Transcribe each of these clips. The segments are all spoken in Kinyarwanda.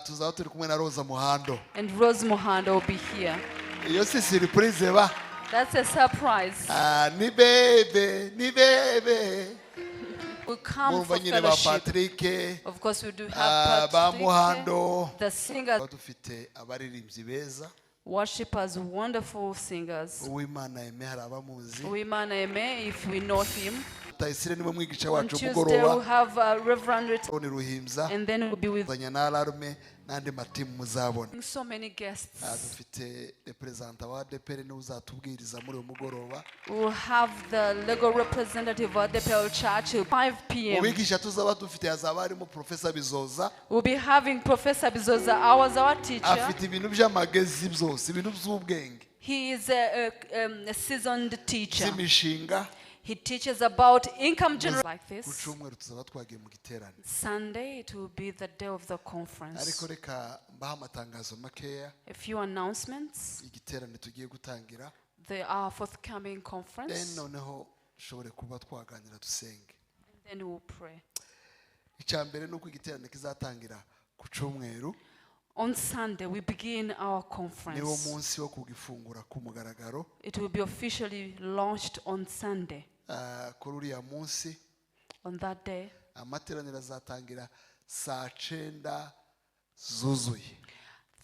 tuzaba turi kumwe na Rosa Muhando. And Rose Muhando will be here. Iyo si surprise ba. That's a surprise. Ni bebe. We come for Nyine ba fellowship. Patrick. Of course, we do have ba Patrick, Muhando. the singers, Dufite abaririmbyi beza. worshippers, wonderful singers. Uwimana Aime hari abamuzi. Uwimana Aime, if we know him. Tayisire niwe mwigisha On wacu Tuesday, we'll mugoroba. have Reverend Richard, Ni Ruhimza. and then we'll be with Zanya na alarme n'andi matimu muzabona. so many guests. Dufite representa wa ADPR niwe uzatubwiriza muri uyu mugoroba. We'll have the legal representative of the Pearl Church at 5 p.m. Ubigisha tuzaba dufite hazaba harimo Professor Bizoza. We'll be having Professor Bizoza, our teacher. Afite ibintu by'amagezi byose, ibintu by'ubwenge. He is a seasoned teacher. Z'imishinga. He teaches about income generation like Ku this. cyumweru tuzaba twagiye mu giterane. Sunday, it will be the day of the conference. Ariko reka mbaha amatangazo makeya. A few announcements. Igiterane tugiye gutangira. Our forthcoming conference. Then noneho shobore kuba twaganira dusenge. And then we'll pray. Icyambere nuko igiterane kizatangira ku cyumweru. On Sunday, we begin our Niwo conference. munsi wo kugifungura ku mugaragaro. It will be officially launched on Sunday. Kuri uriya munsi On that day, amateraniro azatangira saa 9 zuzuye.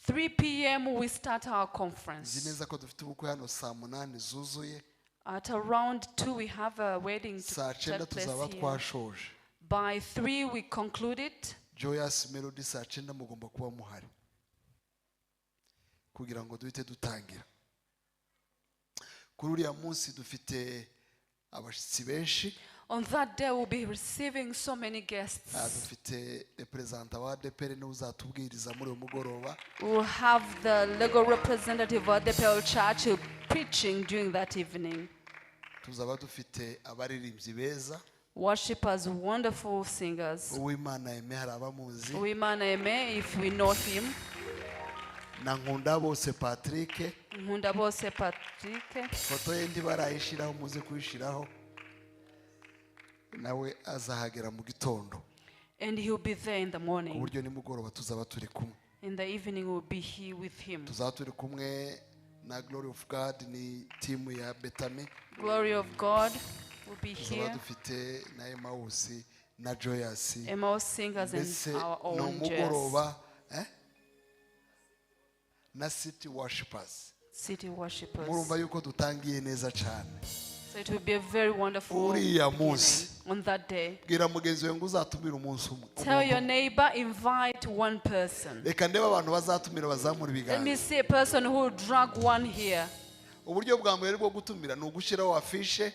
3 p.m. we start our Nzi conference. neza ko dufite ubukwe hano saa 8 zuzuye. At around 2, we have a wedding to Saa 9 take place tuzaba here. twashoje. By 3, we conclude it. Joyous Melody saa 9 mugomba kuba muhari kugira ngo duhite dutangira. Kuri uriya munsi dufite abashitsi benshi. On that day, we'll be receiving so many guests. Dufite representa wa ADPR niwe uzatubwiriza muri uyu mugoroba. We'll have the legal representative of the Pearl Church preaching during that evening. Tuzaba dufite abaririmbyi beza. Worshippers, wonderful singers. Uwimana Aime hari abamuzi. Uwimana Aime, if we know him. Na Nkundabose Patrick. Nkundabose Patrick. Foto ye ndi barayishiraho muze kuyishiraho. Nawe azahagera mu gitondo. And he'll be there in the Ku morning. buryo nimugoroba tuzaba turi kumwe. In the evening, we'll be here with him. Tuzaba turi kumwe na Glory of God ni timu ya Betame. Glory of God will be Tuzaba here. dufite na Emmaus na Joyous. Emmaus singers Mbese and our no own jazz. mugoroba na City Worshipers. City worshippers. Murumva yuko dutangiye neza cyane. So it will be a very wonderful Uriya evening munsi. on that day. Bwira mugenzi wawe ngo uzatumira umunsi umwe. Tell your neighbor, invite one person. Reka ndebe abantu bazatumira bazamura Let ibiganza. me see a person who will drag one here. Uburyo bwa mbere bwo gutumira ni ugushyiraho afishe.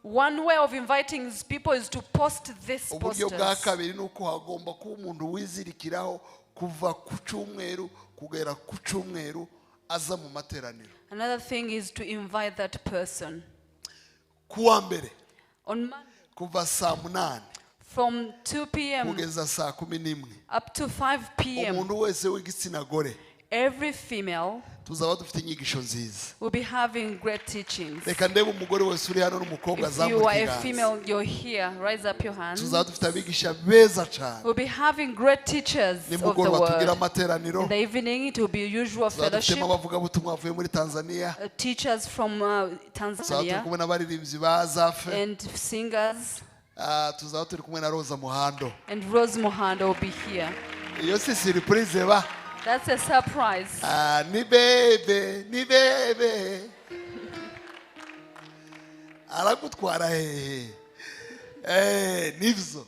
One way of inviting people is to post this Uburyo bwa posters. kabiri ni uko hagomba kuba umuntu wizirikiraho kuva ku cyumweru kugera ku cyumweru aza mu materaniro. Another thing is to invite that person. Kuwa mbere On Monday, kuva saa 8 from 2 p.m. kugeza saa 11 up to 5 p.m., umuntu wese w'igitsina gore every female tuzaba dufite inyigisho nziza. will be having great teachings. Reka ndebe umugore wese uri hano n'umukobwa If you azamura are a ikiganza. female, you're here. Raise up your hands. Tuzaba dufite abigisha beza cyane. We'll be having great teachers of the Nimugoroba tugira word. amateraniro. In the evening, it will be usual Tuzaba fellowship. dufitemo abavugabutumwa bavuye muri Tanzania. Teachers from Tuzaba turi Tanzania kumwe n'abaririmbyi ba Azafe. and singers. Tuzaba turi kumwe na Rosa Muhando. And Rose Muhando will be here. Iyo si surprise ba. That's a surprise. Ni bebe. Aragutwara hehe. Nivyo.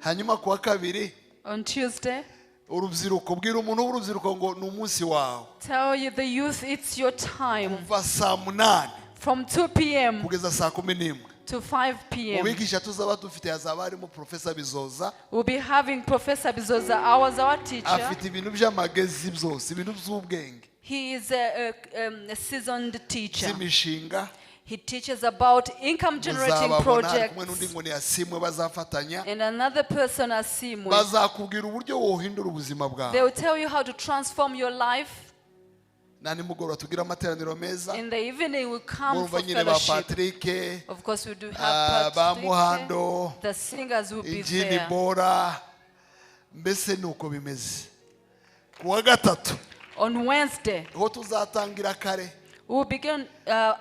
Hanyuma kuwa kabiri On Tuesday, urubyiruko bwira umuntu w'urubyiruko ngo ni umunsi wawe. tell you the youth it's your time. Kuva saa 8 From 2 p.m. kugeza saa 11. to 5 p.m. Ubigisha tuzaba dufite hazaba harimo Professor Bizoza. We'll be having Professor Bizoza, our teacher. Afite ibintu by'amagezi byose, ibintu by'ubwenge. He is a seasoned teacher. Z'imishinga. He teaches about income generating Muzababona kumwe n'undi projects. ngo ni Asimwe bazafatanya. And another person, Asimwe. Bazakubwira uburyo wohindura ubuzima They bwawe. will tell you how to transform your life. na nimugoroba tugira amateraniro meza. In the evening we come for nyine ba fellowship. Patrick, Of course we do have ba Patrick. Muhando, The singers will be Ijini there. Bora, mbese nuko bimeze. Kuwa gatatu On Wednesday ho tuzatangira kare. we will begin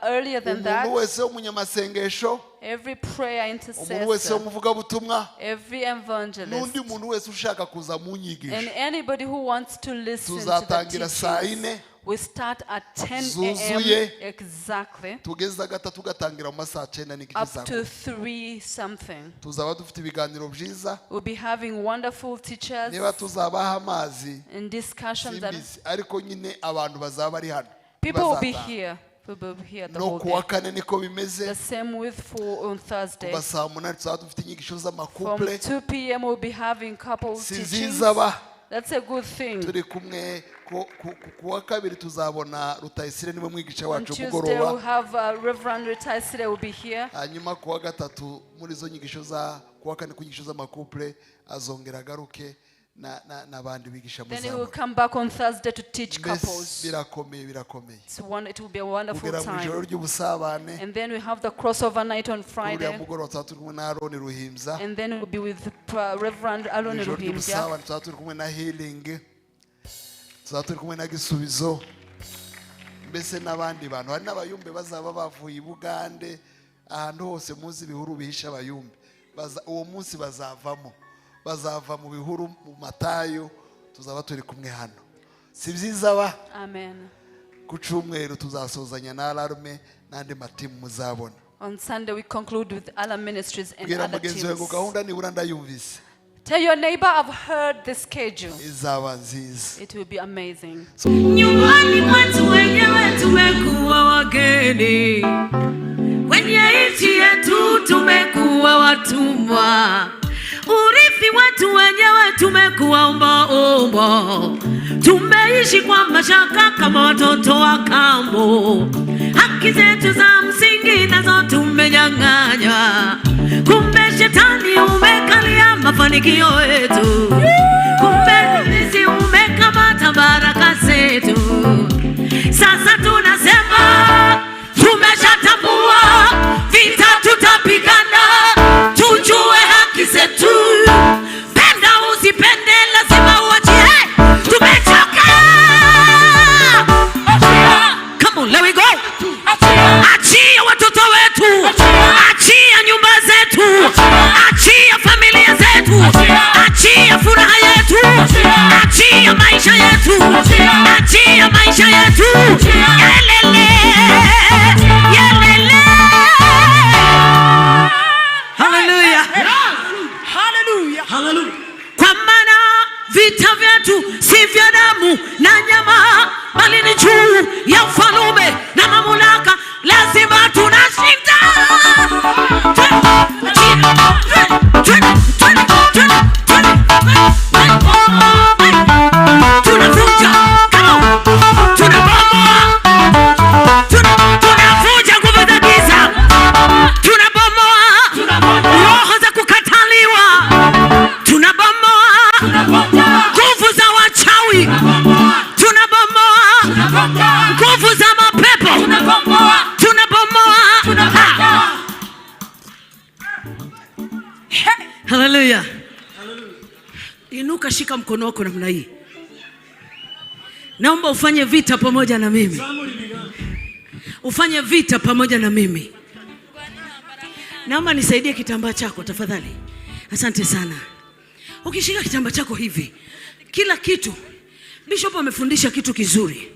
earlier than that. Umuntu wese w'umunyamasengesho, Every prayer umuntu wese intercessor, w'umuvugabutumwa, every evangelist, n'undi muntu wese ushaka kuza mu nyigisho, and anybody who wants to listen to the tuzatangira saa teachings. 4 We start at 10 zuzuye. a.m. exactly tugeza gatatu gatangira mu masaha 9 n'igice up saa to 3 something. tuzaba dufite ibiganiro byiza. We'll be having wonderful teachers Niba tuzabaha amazi and discussions that simbizi, ariko nyine abantu bazaba ari hano, people will be bazataha. here. We'll be here the No whole kuwa day. kane niko bimeze. The same with on Thursday. Kuva saa 8 tuzaba dufite inyigisho From z'amakuple. 2 p.m. we'll be having couple Si teachings. nziza ba That's a good thing. turi kumwe kuwa kabiri tuzabona Rutayisire niwe mwigisha On wacu Tuesday we'll mugoroba. have Reverend Rutaisire will be here. Hanyuma kuwa gatatu muri zo nyigisho za kuwa kane ku nyigisho z'amakuple azongera agaruke n'abandi bigisha Then he will muzabona. come back on Thursday to teach Mbese couples. birakomeye. It will be a wonderful Kugera mu ijoro time. ry'ubusabane. And then we have the crossover night on Uriya Friday. mugoroba tuzaba turi kumwe na Aroni Ruhimza. And then we'll be with Reverend Alon Ijoro Ruhimja. ry'ubusabane tuzaba turi kumwe na Healing. Tuzaba turi kumwe na Gisubizo. Mbese n'abandi bantu, hari n'abayumbe bazaba bavuye i Bugande, ahantu hose muzi ibihuru bihisha abayumbe. Uwo munsi bazava mu bihuru mu Matayo, tuzaba turi kumwe hano. Si byiza ba? Amen. Ku cyumweru tuzasozanya na Alarme n'andi matimu muzabona. On Sunday we conclude with Alarm Ministries and Bwira other mugenzi wawe ngo teams. gahunda nibura ndayumvise. Tell your neighbor I've heard the schedule. Izaba nziza. It will be amazing. Nyumbani mwetu wenyewe tumekuwa wageni, kwenye nchi yetu tumekuwa watumwa, urithi wetu wenyewe tumekuwa ombaomba, tumeishi kwa mashaka kama watoto wa kambo, haki zetu za msingi nazo tumenyang'anya, kumbe shetani umekalia mafanikio yetu, kumbe ibilisi umekamata baraka zetu. Sasa tunasema tumeshatambua vita tutapigana, tujue haki zetu, penda usipende lazima uachie, tumechoka. Come on, let we go. Achia watoto wetu, achia nyumba zetu, achia familia zetu, achia furaha yetu, achia maisha yetu, achia maisha yetu. Yelele, yelele. Hallelujah. Hallelujah. Hallelujah. Kwa maana vita vyetu si vya damu na nyama, bali ni juu ya ufalme na mamlaka, lazima tunashinda. Tunavunja, tunavunja nguvu za giza, tunabomoa roho za kukataliwa, tunabomoa nguvu za wachawi, tunabomoa nguvu za mapepo, tunabomoa. Haleluya. Inuka, shika mkono wako namna hii. Naomba ufanye vita pamoja na mimi. Ufanye vita pamoja na mimi. Naomba nisaidie kitambaa chako tafadhali. Asante sana. Ukishika kitambaa chako hivi, kila kitu, Bishop amefundisha kitu kizuri,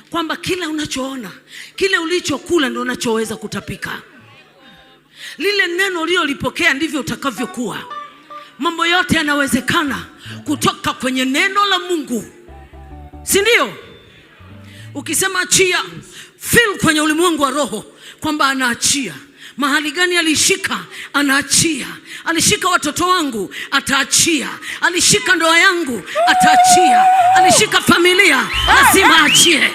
kwamba kila unachoona, kile ulichokula ndio unachoweza kutapika. Lile neno ulilolipokea ndivyo utakavyokuwa. Mambo yote yanawezekana kutoka kwenye neno la Mungu, si ndio? Ukisema achia, feel kwenye ulimwengu wa roho kwamba anaachia. Mahali gani alishika? Anaachia. Alishika watoto wangu, ataachia. Alishika ndoa yangu, ataachia. Alishika familia, lazima achie.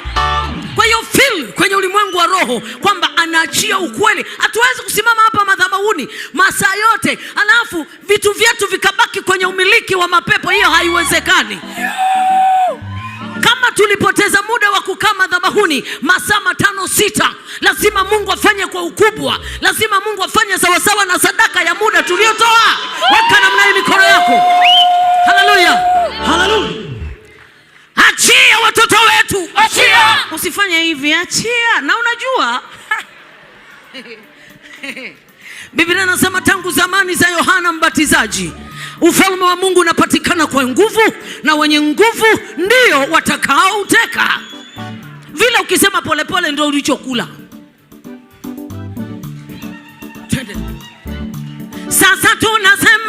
Kwa hiyo feel kwenye ulimwengu wa roho kwamba anaachia ukweli. Hatuwezi kusimama hapa madhabahuni masaa yote alafu vitu vyetu vikabaki kwenye umiliki wa mapepo. Hiyo haiwezekani. Kama tulipoteza muda wa kukaa madhabahuni masaa 5-6. Lazima Mungu afanye kwa ukubwa. Lazima Mungu afanye sawasawa na sadaka ya muda tuliotoa. Weka namna hii mikono yako. Haleluya. Haleluya. Achia watoto wetu. Achia. Usifanye hivi, achia. Na unajua Biblia inasema tangu zamani za Yohana Mbatizaji, ufalme wa Mungu unapatikana kwa nguvu, na wenye nguvu ndio watakao uteka. Vile ukisema polepole ndio ulichokula. Sasa tunasema